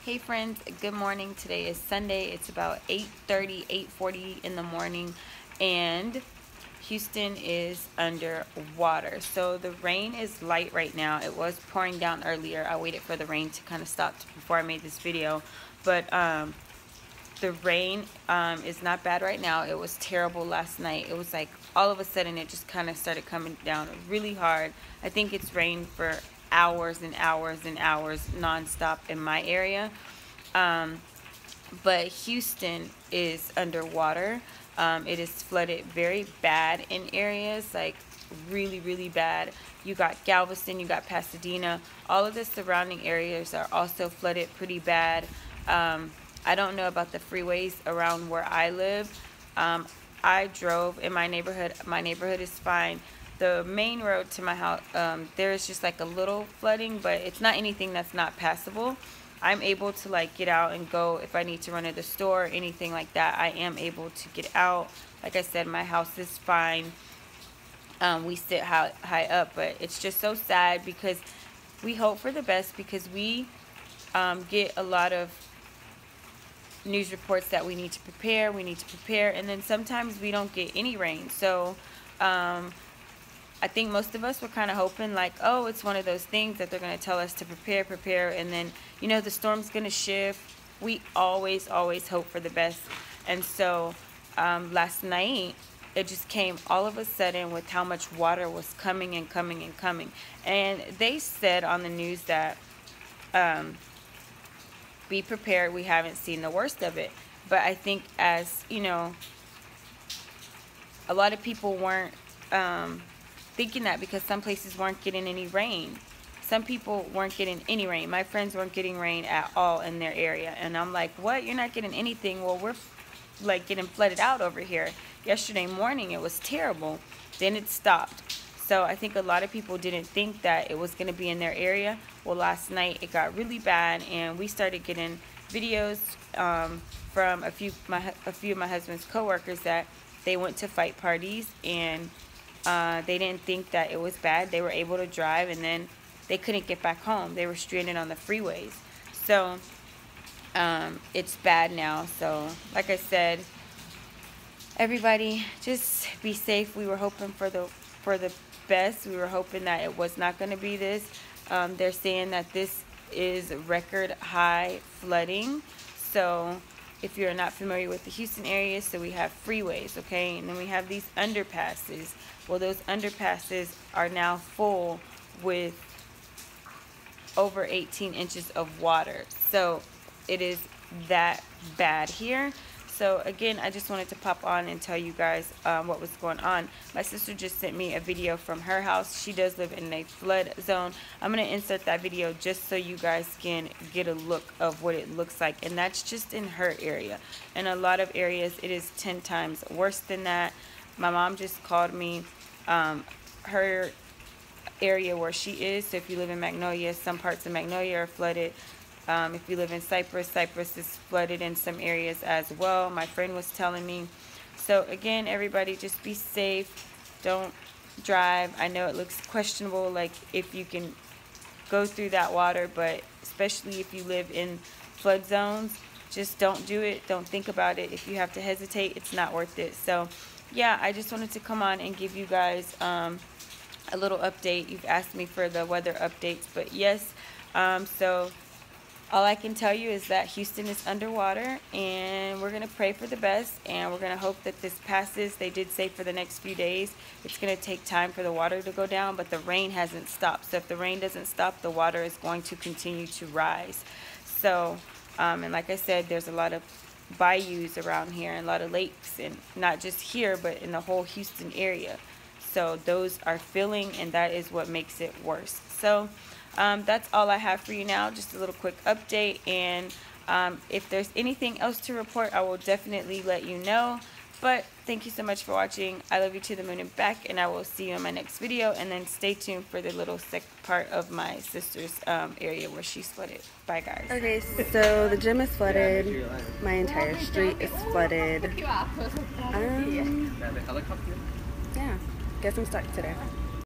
Hey friends, good morning. Today is Sunday. It's about 8:30, 8:40 in the morning, and Houston is under water. So the rain is light right now. It was pouring down earlier. I waited for the rain to kind of stop before I made this video, but the rain is not bad right now. It was terrible last night. It was like all of a sudden it just kind of started coming down really hard. I think it's rained for hours and hours and hours nonstop in my area. But Houston is underwater. It is flooded very bad in areas, like really bad. You got Galveston, you got Pasadena. All of the surrounding areas are also flooded pretty bad. I don't know about the freeways around where I live. I drove in my neighborhood. My neighborhood is fine. The main road to my house, there is just like a little flooding, but it's not anything that's not passable. I'm able to like get out and go if I need to run to the store or anything like that. I am able to get out. Like I said, my house is fine. We sit high up, but it's just so sad because we hope for the best, because we get a lot of news reports that we need to prepare, and then sometimes we don't get any rain. So I think most of us were kind of hoping like, oh, it's one of those things that they're going to tell us to prepare, and then, you know, the storm's going to shift. We always hope for the best. And so last night, it just came all of a sudden with how much water was coming and coming and coming. And they said on the news that be prepared, we haven't seen the worst of it. But I think, as you know, a lot of people weren't thinking that, because some places weren't getting any rain. Some people weren't getting any rain. My friends weren't getting rain at all in their area, and I'm like, what? You're not getting anything? Well, we're like getting flooded out over here. Yesterday morning it was terrible, then it stopped. So I think a lot of people didn't think that it was going to be in their area. Well, last night it got really bad, and we started getting videos from a few of my husband's coworkers that they went to fight parties, and they didn't think that it was bad. They were able to drive, and then they couldn't get back home. They were stranded on the freeways. So it's bad now. So like I said, everybody just be safe. We were hoping for the best. We were hoping that it was not going to be this. They're saying that this is record high flooding. So if you're not familiar with the Houston area, so we have freeways, okay, and then we have these underpasses. Well, those underpasses are now full with over 18 inches of water. So it is that bad here. So again, I just wanted to pop on and tell you guys what was going on. My sister just sent me a video from her house. She does live in a flood zone. I'm going to insert that video just so you guys can get a look of what it looks like. And that's just in her area. In a lot of areas, it is 10 times worse than that. My mom just called me. Her area where she is, so if you live in Magnolia, some parts of Magnolia are flooded. If you live in Cypress, Cypress is flooded in some areas as well. My friend was telling me. So again, everybody, just be safe. Don't drive. I know it looks questionable, like if you can go through that water, but especially if you live in flood zones, just don't do it. Don't think about it. If you have to hesitate, it's not worth it. So yeah, I just wanted to come on and give you guys a little update. You've asked me for the weather updates, but yes, so all I can tell you is that Houston is underwater, and we're going to pray for the best, and we're going to hope that this passes. They did say for the next few days it's going to take time for the water to go down, but the rain hasn't stopped. So if the rain doesn't stop, the water is going to continue to rise. So, and like I said, there's a lot of bayous around here and a lot of lakes, and not just here, but in the whole Houston area. So those are filling, and that is what makes it worse. So that's all I have for you now, just a little quick update, and if there's anything else to report, I will definitely let you know. But thank you so much for watching. I love you to the moon and back, and I will see you in my next video. And then stay tuned for the little part of my sister's area where she's flooded. Bye, guys. Okay, so the gym is flooded. My entire street is flooded. Yeah, guess I'm stuck today.